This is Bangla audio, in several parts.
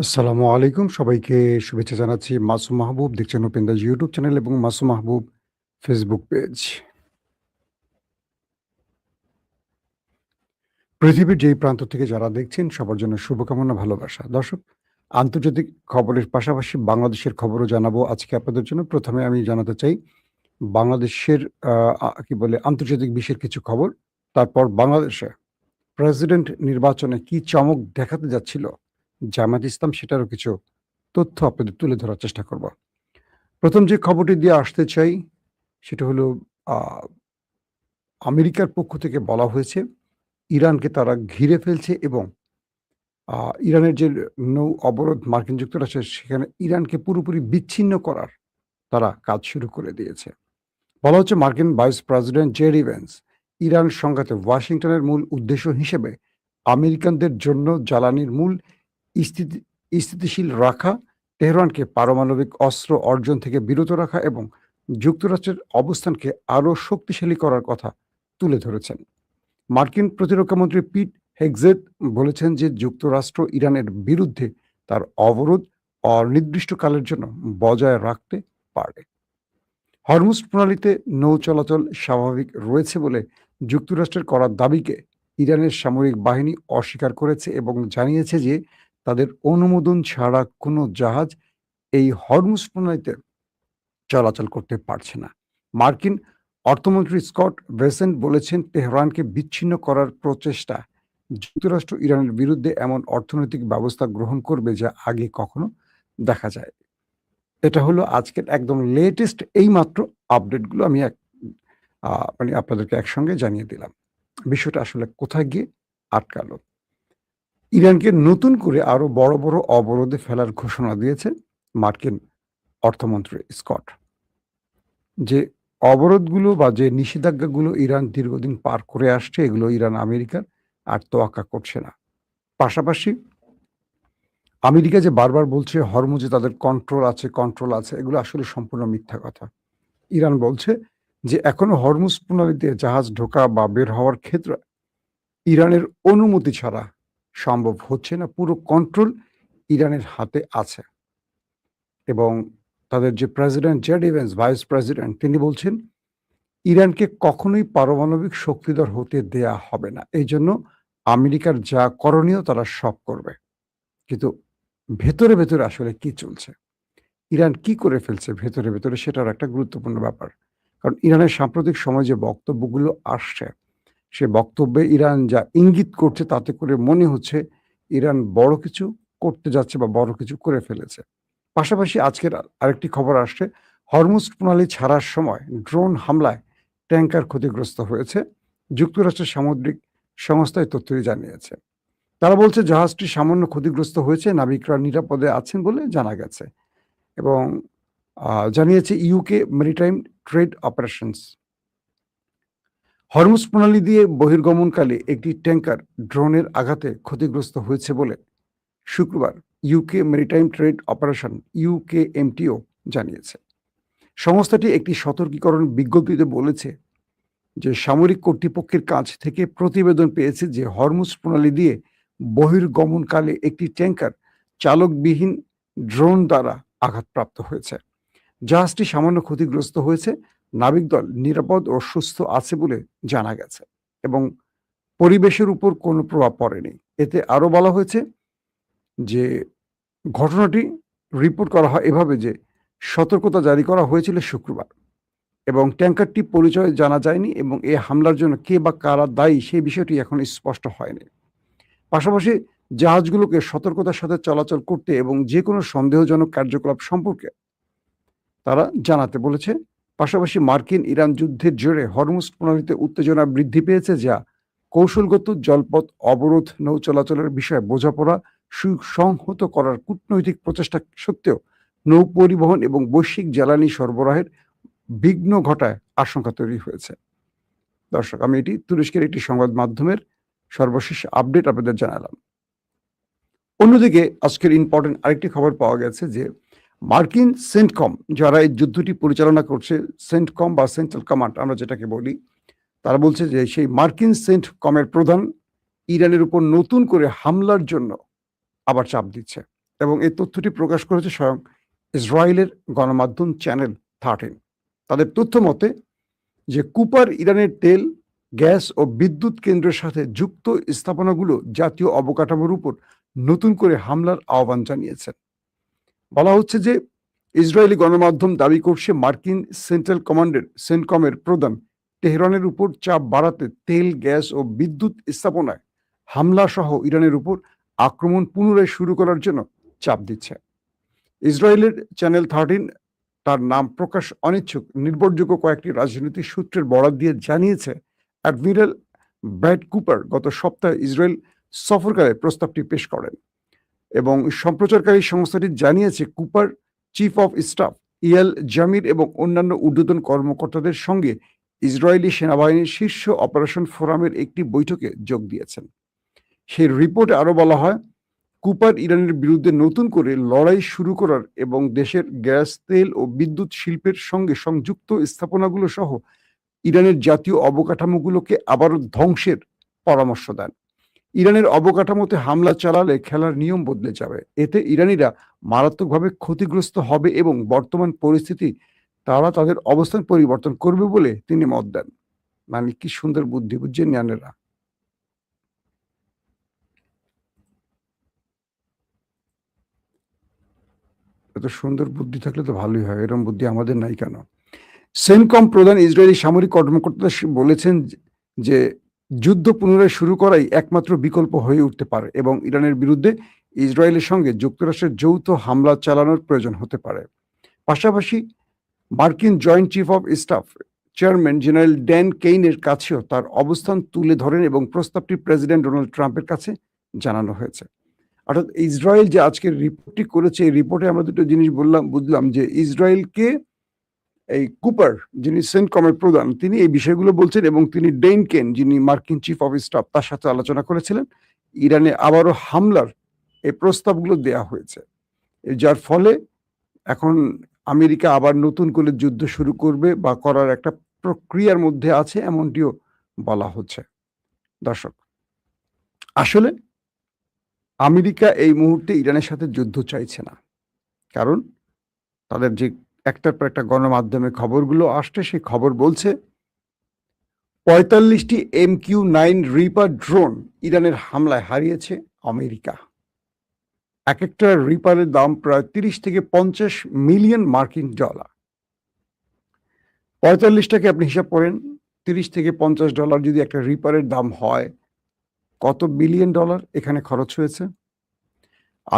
আসসালামু আলাইকুম। সবাইকে শুভেচ্ছা জানাচ্ছি। মাসুম মাহবুব দেখছেন ওপেন দ্য ইউটিউব চ্যানেল এবং মাসুম মাহবুব ফেসবুক পেজ। পৃথিবীর যেই প্রান্ত থেকে যারা দেখছেন সবার জন্য শুভকামনা, ভালোবাসা। দর্শক, আন্তর্জাতিক খবরের পাশাপাশি বাংলাদেশের খবরও জানাবো আজকে আপনাদের জন্য। ১ম এ আমি জানাতে চাই বাংলাদেশের আ আ কি বলে আন্তর্জাতিক বিশ্বের কিছু খবর। তারপর বাংলাদেশে প্রেসিডেন্ট নির্বাচনে কি চমক দেখাতে যাচ্ছিল জামায়াত ইসলাম সেটারও কিছু তথ্য আপনাদের তুলে ধরার চেষ্টা করব। ১ম যে খবরটি দিয়ে আসতে চাই সেটা হলো আ আমেরিকার পক্ষ থেকে বলা হয়েছে ইরানকে তারা ঘিরে ফেলছে এবং আ ইরানের যে নৌ অবরোধ মার্কিন যুক্তরাষ্ট্রের সেখানে ইরানকে পুরোপুরি বিচ্ছিন্ন করার তারা কাজ শুরু করে দিয়েছে। বলা হচ্ছে মার্কিন vice president JD Vance Iran সংঘাতে ওয়াশিংটনের মূল উদ্দেশ্য হিসেবে আমেরিকানদের জন্য জ্বালানির মূল স্থিতি স্থিতিশীল রাখা, তেহরানকে পারমাণবিক অস্ত্র অর্জন থেকে বিরত রাখা এবং যুক্তরাষ্ট্রের অবস্থানকে আরও শক্তিশালী করার কথা তুলে ধরেছেন। মার্কিন প্রতিরক্ষামন্ত্রী পিট হেগজেট বলেছেন যে যুক্তরাষ্ট্র ইরানের বিরুদ্ধে তার অবরোধ অনির্দিষ্টকালের জন্য বজায় রাখতে পারে। হরমুজ প্রণালীতে নৌ চলাচল স্বাভাবিক রয়েছে বলে যুক্তরাষ্ট্রের করা দাবিকে ইরানের সামরিক বাহিনী অস্বীকার করেছে এবং জানিয়েছে যে তাদের অনুমোদন ছাড়া কোনো জাহাজ এই হরমুজ প্রণালীতে চলাচল করতে পারছে না। মার্কিন অর্থমন্ত্রী স্কট বেসেন্ট বলেছেন তেহরানকে বিচ্ছিন্ন করার প্রচেষ্টা যুক্তরাষ্ট্র ইরানের বিরুদ্ধে এমন অর্থনৈতিক ব্যবস্থা গ্রহণ করবে যা আগে কখনো দেখা যায়। এটা হলো আজকের একদম লেটেস্ট এইমাত্র আপডেটগুলো আমি মানে আপনাদেরকে একসঙ্গে জানিয়ে দিলাম। বিষয়টা আসলে কোথায় গিয়ে আটকালো? ইরানকে নতুন করে আরো বড়, বড় অবরোধে ফেলার ঘোষণা দিয়েছে মার্কিন অর্থমন্ত্রী স্কট। যে অবরোধগুলো বা যে নিষেধাজ্ঞাগুলো ইরান দীর্ঘদিন পার করে আসছে এগুলো ইরান আমেরিকার আর তোয়াক্কা করছে না। পাশাপাশি আমেরিকা যে বারবার বলছে হরমুজে তাদের কন্ট্রোল আছে এগুলো আসলে সম্পূর্ণ মিথ্যা কথা। ইরান বলছে যে এখনো হরমুজ প্রণালীতে জাহাজ ঢোকা বা বের হওয়ার ক্ষেত্রে ইরানের অনুমতি ছাড়া সম্ভব হচ্ছে না। পুরো কন্ট্রোল ইরানের হাতে আছে এবং তাদের যে president JD Vance vice president তিনি বলছেন ইরানকে কখনোই পারমাণবিক শক্তিধর হতে দেয়া হবে না। এইজন্য আমেরিকার যা করণীয় তারা সব করবে। কিন্তু ভেতরে, ভেতরে আসলে কি চলছে? ইরান কি করে ফেলছে ভেতরে, ভেতরে সেটার একটা গুরুত্বপূর্ণ ব্যাপার। কারণ ইরানের সাম্প্রতিক সময়ে যে বক্তব্যগুলো আসছে, সে বক্তব্যে ইরান যা ইঙ্গিত করছে তাতে করে মনে হচ্ছে ইরান বড় কিছু করতে যাচ্ছে বা বড় কিছু করে ফেলেছে। পাশাপাশি আজকের আরেকটি খবর আসছে, হরমুজ প্রণালী ছাড়ার সময় ড্রোন হামলায় ট্যাংকার ক্ষতিগ্রস্ত হয়েছে। যুক্তরাষ্ট্রের সামুদ্রিক সংস্থা এই তথ্যটি জানিয়েছে। তারা বলছে জাহাজটি সামান্য ক্ষতিগ্রস্ত হয়েছে, নাবিকরা নিরাপদে আছেন বলে জানা গেছে এবং জানিয়েছে UK maritime trade operations. Hormuz প্রণালী দিয়ে বহির্গমনকালে একটি ট্যাংকার ড্রোনের আঘাতে ক্ষতিগ্রস্ত হয়েছে বলে শুক্রবার UK maritime trade operation UKMTO জানিয়েছে। সংস্থাটি একটি সতর্কীকরণ বিজ্ঞপ্তিতে বলেছে যে সামরিক কর্তৃপক্ষের কাছ থেকে প্রতিবেদন পেয়েছে যে হরমুজ প্রণালী দিয়ে বহির্গমনকালে একটি ট্যাংকার চালকবিহীন ড্রোন দ্বারা আঘাতপ্রাপ্ত হয়েছে। জাহাজটি সামান্য ক্ষতিগ্রস্ত হয়েছে, নাবিকদল নিরাপদ ও সুস্থ আছে বলে জানা গেছে এবং পরিবেশের উপর কোনো প্রভাব পড়েনি। এতে আরও বলা হয়েছে যে ঘটনাটি রিপোর্ট করা হয় এভাবে যে সতর্কতা জারি করা হয়েছিল শুক্রবার এবং ট্যাংকারটি পরিচয় জানা যায়নি এবং এ হামলার জন্য কে বা কারা দায়ী সেই বিষয়টি এখন স্পষ্ট হয়নি। পাশাপাশি জাহাজগুলোকে সতর্কতার সাথে চলাচল করতে এবং যে কোনো সন্দেহজনক কার্যকলাপ সম্পর্কে তারা জানাতে বলেছে। পাশাপাশি মার্কিন ইরান যুদ্ধের জেরে হরমুজ প্রণালীতে উত্তেজনা বৃদ্ধি পেয়েছে যা কৌশলগত জলপথ অবরোধ নৌ চলাচলের বিষয়ে বোঝাপড়া সুসংহত করার কূটনৈতিক প্রচেষ্টা সত্ত্বেও নৌ পরিবহন এবং বৈশ্বিক জ্বালানি সরবরাহের বিঘ্ন ঘটায় আশঙ্কা তৈরি হয়েছে। দর্শক, আমি এটি তুরস্কের একটি সংবাদ মাধ্যমের সর্বশেষ আপডেট আপনাদের জানালাম। অন্যদিকে আজকের ইম্পর্টেন্ট আরেকটি খবর পাওয়া গেছে যে মার্কিন সেন্টকম যারা এই যুদ্ধটি পরিচালনা করছে, সেন্টকম বা সেন্ট্রাল কমান্ড আমরা যেটাকে বলি, তারা বলছে যে সেই মার্কিন সেন্টকমের প্রধান ইরানের উপর নতুন করে হামলার জন্য আবার চাপ দিচ্ছে এবং এই তথ্যটি প্রকাশ করেছে স্বয়ং ইসরায়েলের গণমাধ্যম চ্যানেল 13। তাদের তথ্য মতে যে কুপার ইরানের তেল, গ্যাস ও বিদ্যুৎ কেন্দ্রের সাথে যুক্ত স্থাপনাগুলো জাতীয় অবকাঠামোর উপর নতুন করে হামলার আহ্বান জানিয়েছেন। বলা হচ্ছে যে ইসরায়েলি গণমাধ্যম দাবি করছে মার্কিন সেন্ট্রাল কমান্ডের সেন্টকমের প্রধান তেহরানের উপর চাপ বাড়াতে তেল, গ্যাস ও বিদ্যুৎ স্থাপনায় হামলা সহ ইরানের উপর আক্রমণ পুনরায় শুরু করার জন্য চাপ দিচ্ছে। ইসরায়েলের চ্যানেল 13 তার নাম প্রকাশ অনিচ্ছুক নির্ভরযোগ্য কয়েকটি রাজনৈতিক সূত্রের বরাত দিয়ে জানিয়েছে, অ্যাডমিরাল ব্র্যাড কুপার গত সপ্তাহে ইসরায়েল সফরকালে প্রস্তাবটি পেশ করেন এবং সম্প্রচারকারী সংস্থাটি জানিয়েছে Cooper chief of staff Yael Zamir এবং অন্যান্য ঊর্ধ্বতন কর্মকর্তাদের সঙ্গে ইসরায়েলি সেনাবাহিনীর শীর্ষ অপারেশন ফোরামের একটি বৈঠকে যোগ দিয়েছেন। সেই রিপোর্টে আরো বলা হয়, কুপার ইরানের বিরুদ্ধে নতুন করে লড়াই শুরু করার এবং দেশের গ্যাস, তেল ও বিদ্যুৎ শিল্পের সঙ্গে সংযুক্ত স্থাপনাগুলো সহ ইরানের জাতীয় অবকাঠামোগুলোকে আবারও ধ্বংসের পরামর্শ দেন। ইরানের অবকাঠামোতে হামলা চালালে খেলার নিয়ম বদলে যাবে, এতে ইরানিরা মারাত্মকভাবে ক্ষতিগ্রস্ত হবে এবং বর্তমান পরিস্থিতি তারা তাদের অবস্থান পরিবর্তন করবে বলে তিনি মত দেন। মানে কি সুন্দর বুদ্ধি, বুঝছেন ইরানেরা। এত সুন্দর বুদ্ধি থাকলে তো ভালোই হয়, এরকম বুদ্ধি আমাদের নাই কেন? সেনকম প্রধান ইসরায়েলি সামরিক কর্মকর্তা বলেছেন যে যুদ্ধ পুনরায় শুরু করাই একমাত্র বিকল্প হয়ে উঠতে পারে এবং ইরানের বিরুদ্ধে ইসরায়েলের সঙ্গে যুক্তরাষ্ট্রের যৌথ হামলা চালানোর প্রয়োজন হতে পারে। পাশাপাশি মার্কিন joint chief of staff chairman general Dan কেইনের কাছেও তার অবস্থান তুলে ধরেন এবং প্রস্তাবটি প্রেসিডেন্ট ডোনাল্ড ট্রাম্পের কাছে জানানো হয়েছে। অর্থাৎ ইসরায়েল যে আজকের রিপোর্টটি করেছে, এই রিপোর্টে আমরা দুটো জিনিস বুঝলাম যে ইসরায়েলকে এই কুপার, যিনি সেন্টকমের প্রধান, তিনি এই বিষয়গুলো বলছেন এবং তিনি ডেইন কেন, যিনি মার্কিন চিফ অফ স্টাফ, তার সাথে আলোচনা করেছিলেন। ইরানে আবারও হামলার এই প্রস্তাবগুলো দেয়া হয়েছে, যার ফলে এখন আমেরিকা আবার নতুন করে যুদ্ধ শুরু করবে বা করার একটা প্রক্রিয়ার মধ্যে আছে, এমনটিও বলা হচ্ছে। দর্শক, আসলে আমেরিকা এই মুহূর্তে ইরানের সাথে যুদ্ধ চাইছে না, কারণ তাদের যে একটার পর একটা গণমাধ্যমে খবরগুলো আসছে, সেই খবর বলছে 45টি MQ-9 রিপার ড্রোন ইরানের হামলায় হারিয়েছে আমেরিকা। এক একটা রিপারের দাম প্রায় 30 থেকে 50 মিলিয়ন মার্কিন ডলার। 45টাকে আপনি হিসাব করেন, 30 থেকে $50 যদি একটা রিপারের দাম হয়, কত বিলিয়ন ডলার এখানে খরচ হয়েছে।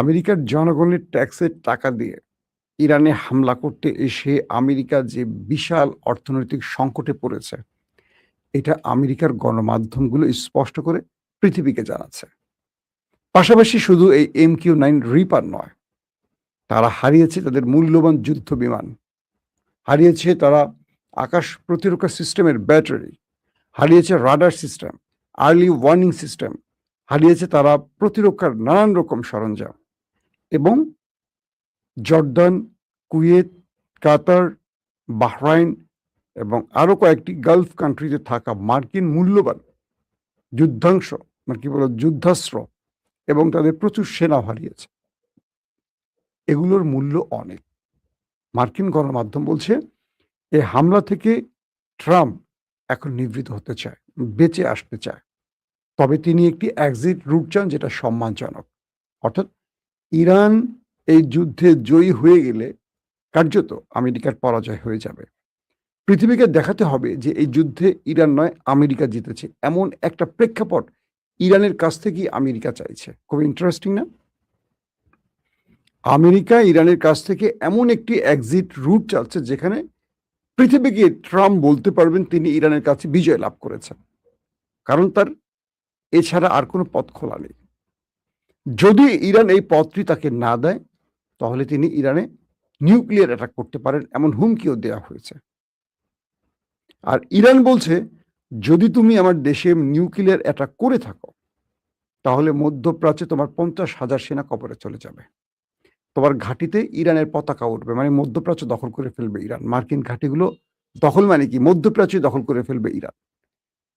আমেরিকার জনগণের ট্যাক্সের টাকা দিয়ে ইরানে হামলা করতে এসে আমেরিকা যে বিশাল অর্থনৈতিক সংকটে পড়েছে, এটা আমেরিকার গণমাধ্যমগুলো স্পষ্ট করে পৃথিবীকে জানাচ্ছে। পাশাপাশি শুধু এই MQ-9 রিপার নয়, তারা হারিয়েছে তাদের মূল্যবান যুদ্ধ বিমান, হারিয়েছে তারা আকাশ প্রতিরক্ষা সিস্টেমের ব্যাটারি, হারিয়েছে radar system, early warning system, হারিয়েছে তারা প্রতিরক্ষার নানান রকম সরঞ্জাম এবং জর্দান, কুয়েত, কাতার, বাহরাইন এবং আরো কয়েকটি গালফ কান্ট্রিতে থাকা মার্কিন মূল্যবান যুদ্ধাংশ, মানে কি বলো, যুদ্ধাস্ত্র এবং তাদের প্রচুর সেনা হারিয়েছে। এগুলোর মূল্য অনেক। মার্কিন গণমাধ্যম বলছে এই হামলা থেকে ট্রাম্প এখন নিবৃত্ত হতে চায়, বেঁচে আসতে চায়, তবে তিনি একটি এক্সিট রুট চান যেটা সম্মানজনক। অর্থাৎ ইরান এই যুদ্ধে জয়ী হয়ে গেলে কার্যত আমেরিকার পরাজয় হয়ে যাবে। পৃথিবীকে দেখাতে হবে যে এই যুদ্ধে ইরান নয়, আমেরিকা জিতেছে, এমন একটা প্রেক্ষাপট ইরানের কাছ থেকেই আমেরিকা চাইছে। খুব ইন্টারেস্টিং না? আমেরিকা ইরানের কাছ থেকে এমন একটি এক্সিট রুট চাচ্ছে যেখানে পৃথিবীকে ট্রাম্প বলতে পারবেন তিনি ইরানের কাছে বিজয় লাভ করেছেন, কারণ তার এছাড়া আর কোনো পথ খোলা নেই। যদি ইরান এই পথটি তাকে না দেয়, তাহলে তিনি ইরানে নিউক্লিয়ার অ্যাটাক করতে পারেন, এমন হুমকিও দেওয়া হয়েছে। আর ইরান বলছে, যদি তুমি আমার দেশে নিউক্লিয়ার অ্যাটাক করে থাকো, তাহলে মধ্যপ্রাচ্যে তোমার 50,000 সেনা কবরে চলে যাবে, তোমার ঘাঁটিতে ইরানের পতাকা উঠবে, মানে মধ্যপ্রাচ্য দখল করে ফেলবে ইরান। মার্কিন ঘাঁটিগুলো দখল মানে কি, মধ্যপ্রাচ্য দখল করে ফেলবে ইরান।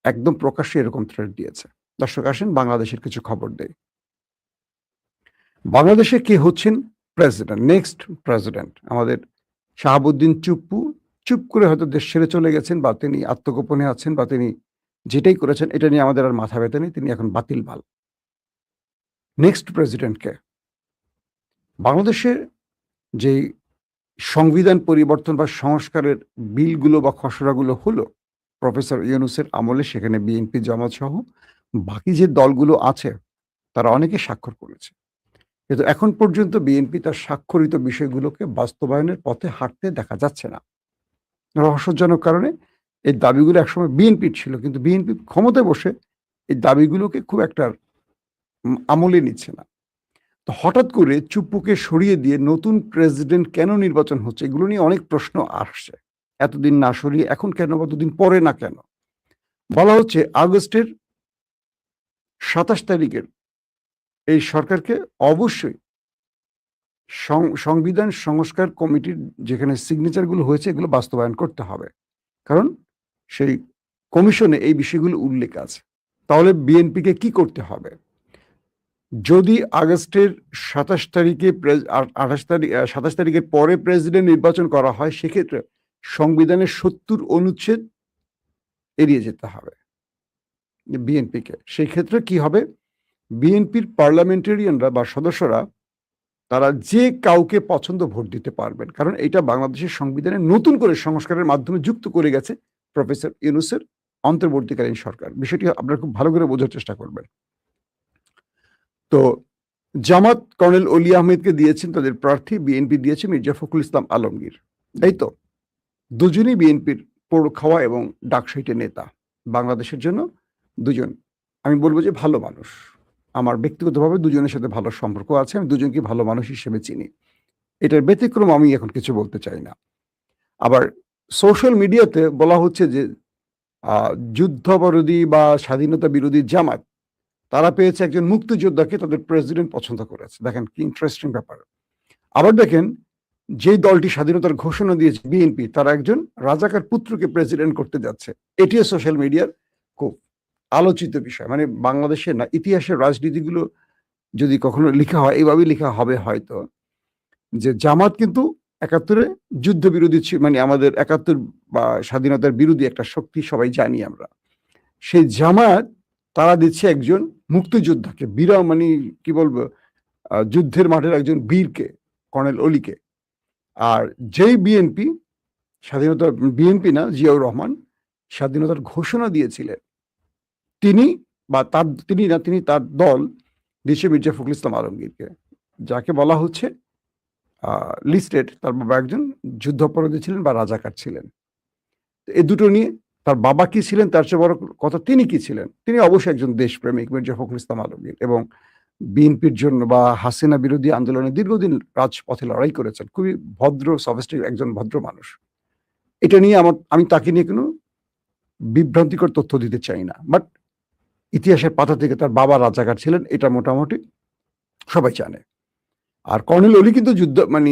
একদম প্রকাশ্যে এরকম থ্রেট দিয়েছে। দর্শক, আসেন বাংলাদেশের কিছু খবর দেই। বাংলাদেশে কে হচ্ছেন প্রেসিডেন্ট, নেক্সট প্রেসিডেন্ট? আমাদের শাহাবুদ্দিন চুপ্পু চুপ করে হয়তো দেশ ছেড়ে চলে গেছেন, বা তিনি আত্মগোপনে আছেন, বা তিনি যেটাই করেছেন এটা নিয়ে আমাদের আর মাথা ব্যথা নেই, তিনি এখন বাতিল মাল। নেক্সট প্রেসিডেন্ট কে? বাংলাদেশের যেই সংবিধান পরিবর্তন বা সংস্কারের বিলগুলো বা খসড়াগুলো হলো প্রফেসর ইউনূসের আমলে, সেখানে বিএনপি, জামাত সহ বাকি যে দলগুলো আছে তারা অনেকে স্বাক্ষর করেছে। কিন্তু এখন পর্যন্ত বিএনপি তার স্বাক্ষরিত বিষয়গুলোকে বাস্তবায়নের পথে হাঁটতে দেখা যাচ্ছে না। রহস্যজনক কারণে এই দাবিগুলো একসময় বিএনপির ছিল, কিন্তু বিএনপি ক্ষমতায় বসে এই দাবিগুলোকে খুব একটা আমলে নিচ্ছে না। তো হঠাৎ করে চুপ্পুকে সরিয়ে দিয়ে নতুন প্রেসিডেন্ট কেন নির্বাচন হচ্ছে, এগুলো নিয়ে অনেক প্রশ্ন আসছে। এতদিন না সরিয়ে এখন কেন, কতদিন পরে না কেন? বলা হচ্ছে আগস্টের 27 তারিখের এই সরকারকে অবশ্যই সংবিধান সংস্কার কমিটির যেখানে সিগনেচারগুলো হয়েছে এগুলো বাস্তবায়ন করতে হবে, কারণ সেই কমিশনে এই বিষয়গুলো উল্লেখ আছে। তাহলে বিএনপিকে কি করতে হবে? যদি আগস্টের 27 তারিখে 27 তারিখের পরে প্রেসিডেন্ট নির্বাচন করা হয়, সেক্ষেত্রে সংবিধানের 70 অনুচ্ছেদ এড়িয়ে যেতে হবে বিএনপিকে। সেই ক্ষেত্রে কি হবে? বিএনপির পার্লামেন্টারিয়ানরা বা সদস্যরা তারা যে কাউকে পছন্দ ভোট দিতে পারবেন, কারণ এটা বাংলাদেশের সংবিধানে নতুন করে সংস্কারের মাধ্যমে যুক্ত করে গেছে প্রফেসর ইউনূসের অন্তর্বর্তীকালীন সরকার। বিষয়টি আপনারা খুব ভালো করে বোঝার চেষ্টা করবেন। তো জামাত কর্নেল অলি আহমেদকে দিয়েছেন তাদের প্রার্থী, বিএনপি দিয়েছে মির্জা ফখরুল ইসলাম আলমগীর। এই তো দুজনই বিএনপির পোড় খাওয়া এবং ডাকসাইটের নেতা। বাংলাদেশের জন্য দুজন, আমি বলবো যে ভালো মানুষ। আমার ব্যক্তিগতভাবে দুজনের সাথে ভালো সম্পর্ক আছে, আমি দুজনকে ভালো মানুষ হিসেবে চিনি। এটার ব্যতিক্রম আমি এখন কিছু বলতে চাই না। আবার সোশ্যাল মিডিয়াতে বলা হচ্ছে যে যুদ্ধাপরাধী বা স্বাধীনতা বিরোধী জামাত তারা পেয়েছে একজন মুক্তিযোদ্ধাকে তাদের প্রেসিডেন্ট পছন্দ করেছে। দেখেন কি ইন্টারেস্টিং ব্যাপার। আবার দেখেন যেই দলটি স্বাধীনতার ঘোষণা দিয়েছে বিএনপি, তারা একজন রাজাকার পুত্রকে প্রেসিডেন্ট করতে যাচ্ছে। এটিও সোশ্যাল মিডিয়ার খুব আলোচিত বিষয়। মানে বাংলাদেশের না, ইতিহাসের রাজনীতিগুলো যদি কখনো লেখা হয় এইভাবেই লেখা হবে হয়তো, যে জামাত কিন্তু ৭১-এ যুদ্ধ বিরোধী মানে আমাদের ৭১ বা স্বাধীনতার বিরোধী একটা শক্তি, সবাই জানি আমরা। সেই জামাত তারা দিচ্ছে একজন মুক্তিযোদ্ধাকে, মানে কি বলবো, যুদ্ধের মাঠের একজন বীরকে, কর্নেল অলিকে। আর যেই বিএনপি স্বাধীনতা, বিএনপি না, জিয়াউর রহমান স্বাধীনতার ঘোষণা দিয়েছিলেন, তিনি বা তার দল দিচ্ছে মির্জা ফখরুল ইসলাম আলমগীরকে, যাকে বলা হচ্ছে লিস্টেড তার বাবা একজন যুদ্ধাপরাধী ছিলেন বা রাজাকার ছিলেন। এই দুটো নিয়ে তার বাবা কি ছিলেন, তার চেয়ে বড় কথা তিনি কি ছিলেন? তিনি অবশ্যই একজন দেশপ্রেমিক মির্জা ফখরুল ইসলাম আলমগীর, এবং বিএনপির জন্য বা হাসিনা বিরোধী আন্দোলনে দীর্ঘদিন রাজপথে লড়াই করেছেন। খুবই ভদ্র, সফিস্টিক একজন ভদ্র মানুষ। এটা নিয়ে আমি তাকে নিয়ে কোনো বিভ্রান্তিকর তথ্য দিতে চাই না, বাট ইতিহাসের পাতা থেকে তার বাবা রাজাকার ছিলেন, এটা মোটামুটি সবাই জানে। আর কর্নেল অলি কিন্তু মানে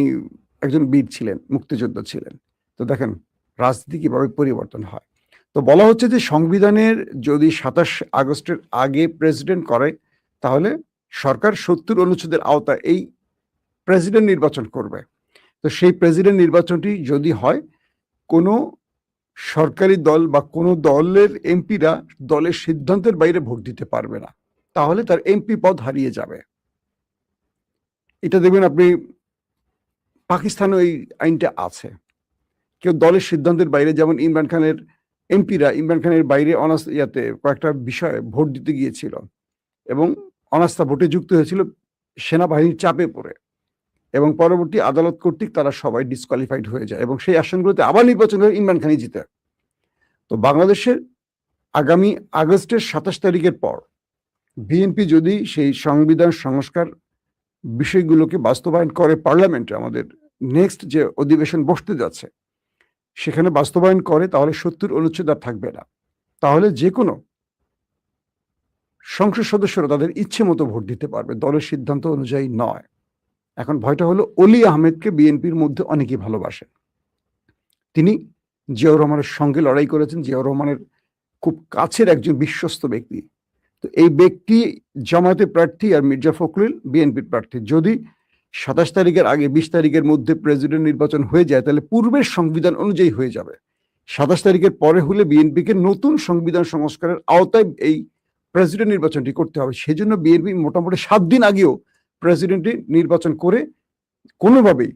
একজন বীর ছিলেন, মুক্তিযোদ্ধা ছিলেন। তো দেখেন রাজনীতি কিভাবে পরিবর্তন হয়। তো বলা হচ্ছে যে সংবিধানের যদি ২৭ আগস্টের আগে প্রেসিডেন্ট করে, তাহলে সরকার ৭০ অনুচ্ছেদের আওতায় এই প্রেসিডেন্ট নির্বাচন করবে। তো সেই প্রেসিডেন্ট নির্বাচনটি যদি হয়, কোনো সরকারি দল বা কোনো দলের এমপিরা দলের সিদ্ধান্তের বাইরে ভোট দিতে পারবে না, তাহলে তার এমপি পদ হারিয়ে যাবে। এটা দেখবেন আপনি পাকিস্তানেও এই আইনটা আছে। কেউ দলের সিদ্ধান্তের বাইরে, যেমন ইমরান খানের এমপিরা ইমরান খানের বাইরে কয়েকটা বিষয়ে ভোট দিতে গিয়েছিল এবং অনাস্থা ভোটে যুক্ত হয়েছিল সেনাবাহিনীর চাপে পড়ে, এবং পরবর্তী আদালত কর্তৃক তারা সবাই ডিসকোয়ালিফাইড হয়ে যায় এবং সেই আসনগুলোতে আবার নির্বাচন হয়ে ইমরান খানই জিতে। তো বাংলাদেশের আগামী আগস্টের ২৭ তারিখের পর বিএনপি যদি সেই সংবিধান সংস্কার বিষয়গুলোকে বাস্তবায়ন করে পার্লামেন্টে, আমাদের নেক্সট যে অধিবেশন বসতে যাচ্ছে সেখানে বাস্তবায়ন করে, তাহলে ৭০ অনুচ্ছেদ আর থাকবে না। তাহলে যে কোনো সংসদ সদস্যরা তাদের ইচ্ছে মতো ভোট দিতে পারবে, দলের সিদ্ধান্ত অনুযায়ী নয়। এখন ভয়টা হলো অলি আহমেদকে বিএনপির মধ্যে অনেকেই ভালোবাসেন। তিনি জিয়াউর রহমানের সঙ্গে লড়াই করেছেন, জিয়াউর রহমানের খুব কাছের একজন বিশ্বস্ত ব্যক্তি। তো তো এই ব্যক্তি জামায়াতের প্রার্থী আর মির্জা ফখরুল বিএনপির প্রার্থী। যদি ২৭ তারিখের আগে ২০ তারিখের মধ্যে প্রেসিডেন্ট নির্বাচন হয়ে যায় তাহলে পূর্বের সংবিধান অনুযায়ী হয়ে যাবে। ২৭ তারিখের পরে হলে বিএনপিকে নতুন সংবিধান সংস্কারের আওতায় এই প্রেসিডেন্ট নির্বাচনটি করতে হবে। সেজন্য বিএনপি মোটামুটি ৭ দিন আগেও প্রেসিডেন্ট নির্বাচন করে কোনোভাবেই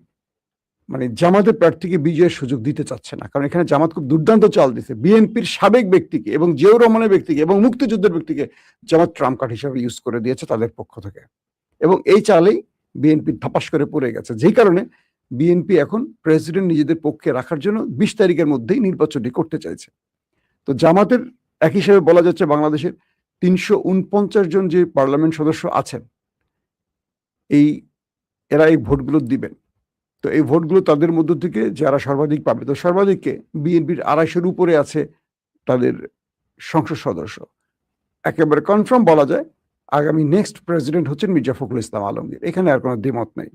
মানে জামাতের প্রার্থীকে বিজয়ের সুযোগ দিতে চাচ্ছে না, কারণ এখানে জামাত খুব দুর্দান্ত চাল দিচ্ছে। বিএনপির সাবেক ব্যক্তিকে এবং জিয়াউর রহমানের ব্যক্তিকে এবং মুক্তিযুদ্ধের ব্যক্তিকে জামাত ট্রাম্প কার্ড হিসাবে ইউজ করে দিয়েছে তাদের পক্ষ থেকে, এবং এই চালেই বিএনপি ধাপাস করে পড়ে গেছে, যেই কারণে বিএনপি এখন প্রেসিডেন্ট নিজেদের পক্ষে রাখার জন্য ২০ তারিখের মধ্যেই নির্বাচনটি করতে চাইছে। তো জামাতের এক হিসেবে বলা যাচ্ছে বাংলাদেশের ৩৪৯ জন যে পার্লামেন্ট সদস্য আছেন এরা এই ভোটগুলো দিবেন। তো এই ভোটগুলো তাদের মধ্য থেকে যারা সর্বাধিক পাবে, তো সর্বাধিককে বিএনপির ২৫০-এর উপরে আছে তাদের সংসদ সদস্য। একেবারে কনফার্ম বলা যায় আগামী নেক্সট প্রেসিডেন্ট হচ্ছেন মির্জা ফখরুল ইসলাম আলমগীর, এখানে আর কোনো দ্বিমত নেই।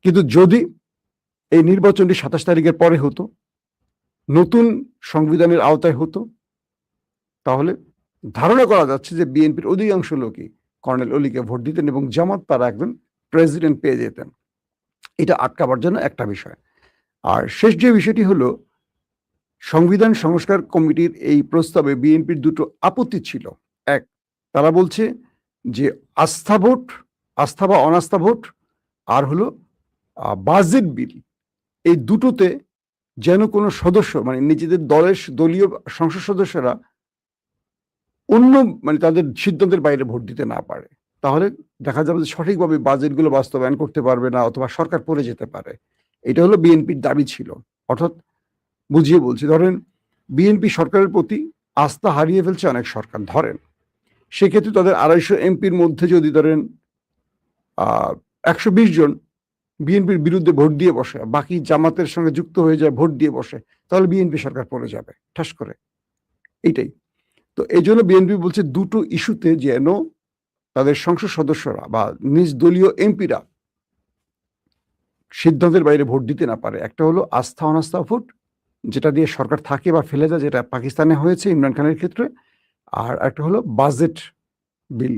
কিন্তু যদি এই নির্বাচনটি ২৭ তারিখের পরে হতো, নতুন সংবিধানের আওতায় হতো, তাহলে ধারণা করা যাচ্ছে যে বিএনপির অধিকাংশ লোকই কর্নেল অলিকে ভোট দিতেন এবং জামাত তারা একজন প্রেসিডেন্ট পেয়ে যেতেন। এটা আটকাবার জন্য একটা বিষয়। আর শেষ যে বিষয়টি হলো, সংবিধান সংস্কার কমিটির এই প্রস্তাবে বিএনপির দুটো আপত্তি ছিল। এক, তারা বলছে যে আস্থা ভোট, আস্থা বা অনাস্থা ভোট, আর হলো বাজেট বিল, এই দুটোতে যেন কোনো সদস্য মানে নিজেদের দলীয় সংসদ সদস্যরা অন্য মানে তাদের সিদ্ধান্তের বাইরে ভোট দিতে না পারে, তাহলে দেখা যাবে যে সঠিকভাবে বাজেটগুলো বাস্তবায়ন করতে পারবে না অথবা সরকার পড়ে যেতে পারে। এটা হলো বিএনপির দাবি ছিল। অর্থাৎ বুঝিয়ে বলছি, ধরেন বিএনপি সরকারের প্রতি আস্থা হারিয়ে ফেলছে অনেক সরকার, ধরেন সেক্ষেত্রে তাদের ২৫০ এমপির মধ্যে যদি ধরেন ১২০ জন বিএনপির বিরুদ্ধে ভোট দিয়ে বসে, বাকি জামাতের সঙ্গে যুক্ত হয়ে যায়, ভোট দিয়ে বসে, তাহলে বিএনপি সরকার পড়ে যাবে ঠাস করে। এইটাই তো, এই জন্য বিএনপি বলছে দুটো ইস্যুতে যেন তাদের সংসদ সদস্যরা বা নিজ দলীয় এমপিরা সিদ্ধান্তের বাইরে ভোট দিতে না পারে। একটা হলো আস্থা অনাস্থা ভোট, যেটা দিয়ে সরকার থাকে বা ফেলে যায়, যেটা পাকিস্তানে হয়েছে ইমরান খানের ক্ষেত্রে, আর একটা হলো বাজেট বিল।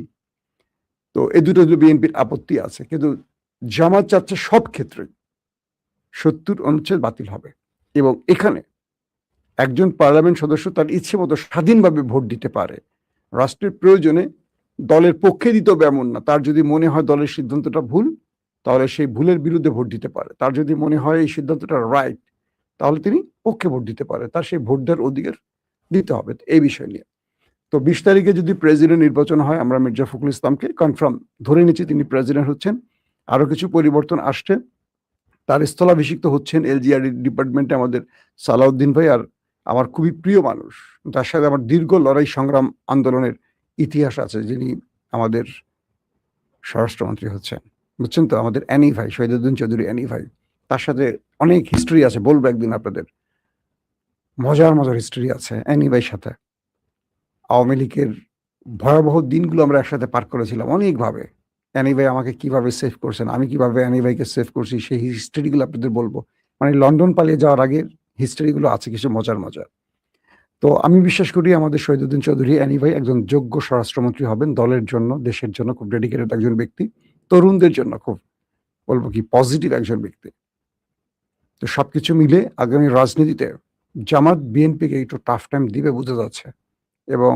তো এই দুটো বিএনপির আপত্তি আছে, কিন্তু জামাত চাচ্ছে সব ক্ষেত্রে ৭০ অনুচ্ছেদ বাতিল হবে, এবং এখানে একজন পার্লামেন্ট সদস্য তার ইচ্ছে মতো স্বাধীনভাবে ভোট দিতে পারে। রাষ্ট্রের প্রয়োজনে দলের পক্ষে দিতে হবে এমন না, তার যদি মনে হয় দলের সিদ্ধান্তটা ভুল তাহলে সেই ভুলের বিরুদ্ধে ভোট দিতে পারে, তার যদি মনে হয় এই সিদ্ধান্তটা রাইট তাহলে তিনি পক্ষে ভোট দিতে পারে, তার সেই ভোট দেওয়ার অধিকার দিতে হবে এই বিষয় নিয়ে। তো ২০ তারিখে যদি প্রেসিডেন্ট নির্বাচন হয়, আমরা মির্জা ফখরুল ইসলামকে কনফার্ম ধরে নিচ্ছি তিনি প্রেসিডেন্ট হচ্ছেন। আরো কিছু পরিবর্তন আসছে, তার স্থলাভিষিক্ত হচ্ছেন এলজিআর ডিপার্টমেন্টে আমাদের সালাউদ্দিন ভাই, আর আমার খুবই প্রিয় মানুষ, তার সাথে আমার দীর্ঘ লড়াই সংগ্রাম আন্দোলনের ইতিহাস আছে, যিনি আমাদের স্বরাষ্ট্রমন্ত্রী হচ্ছেন, বুঝছেন তো, আমাদের অ্যানি ভাই, শহীদুদ্দিন চৌধুরী অ্যানি ভাই, তার সাথে অনেক হিস্ট্রি আছে, বলবো একদিন আপনাদের, মজার মজার হিস্ট্রি আছে অ্যানি ভাইয়ের সাথে। আওয়ামী লীগের ভয়াবহ দিনগুলো আমরা একসাথে পার করেছিলাম অনেকভাবে। অ্যানি ভাই আমাকে কিভাবে সেভ করছেন, আমি কিভাবে অ্যানি ভাইকে সেভ করছি, সেই হিস্ট্রিগুলো আপনাদের বলবো। মানে লন্ডন পালিয়ে যাওয়ার আগের হিস্ট্রিগুলো আছে কিছু মজার মজার। তো আমি বিশ্বাস করি আমাদের শহীদুদ্দিন চৌধুরী অ্যানি ভাই একজন যোগ্য স্বরাষ্ট্রমন্ত্রী হবেন, দলের জন্য, দেশের জন্য খুব ডেডিকেটেড একজন ব্যক্তি, তরুণদের জন্য খুব বলবো কি পজিটিভ একজন ব্যক্তি। তো সবকিছু মিলে আগামী রাজনীতিতে জামাত বিএনপিকে একটু টাফ টাইম দিবে বোঝা যাচ্ছে, এবং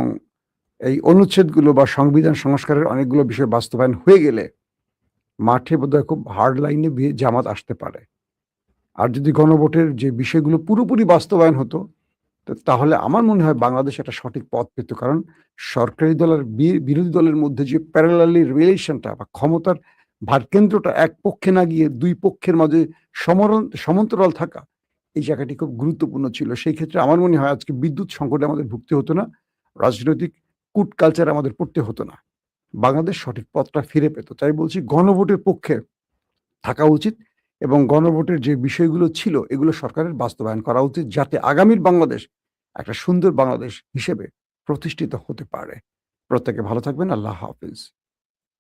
এই অনুচ্ছেদগুলো বা সংবিধান সংস্কারের অনেকগুলো বিষয় বাস্তবায়ন হয়ে গেলে মাঠে বোধহয় খুব হার্ড লাইনে জামাত আসতে পারে। আর যদি গণভোটের যে বিষয়গুলো পুরোপুরি বাস্তবায়ন হতো তাহলে আমার মনে হয় বাংলাদেশ একটা সঠিক পথ পেত, কারণ সরকারি দলের বিরোধী দলের মধ্যে যে প্যারালালি রিলেশনটা বা ক্ষমতার ভারকেন্দ্রটা এক পক্ষে না গিয়ে দুই পক্ষের মাঝে সমান্তরাল থাকা, এই জায়গাটি খুব গুরুত্বপূর্ণ ছিল। সেই ক্ষেত্রে আমার মনে হয় আজকে বিদ্যুৎ সংকটে আমাদের ভুগতে হতো না, রাজনৈতিক কুট কালচার আমাদের পড়তে হতো না, বাংলাদেশ সঠিক পথটা ফিরে পেত। তাই বলছি গণভোটের পক্ষে থাকা উচিত, এবং গণভোটের যে বিষয়গুলো ছিল এগুলো সরকারের বাস্তবায়ন করা উচিত, যাতে আগামীর বাংলাদেশ একটা সুন্দর বাংলাদেশ হিসেবে প্রতিষ্ঠিত হতে পারে। প্রত্যেকে ভালো থাকবেন। আল্লাহ হাফিজ।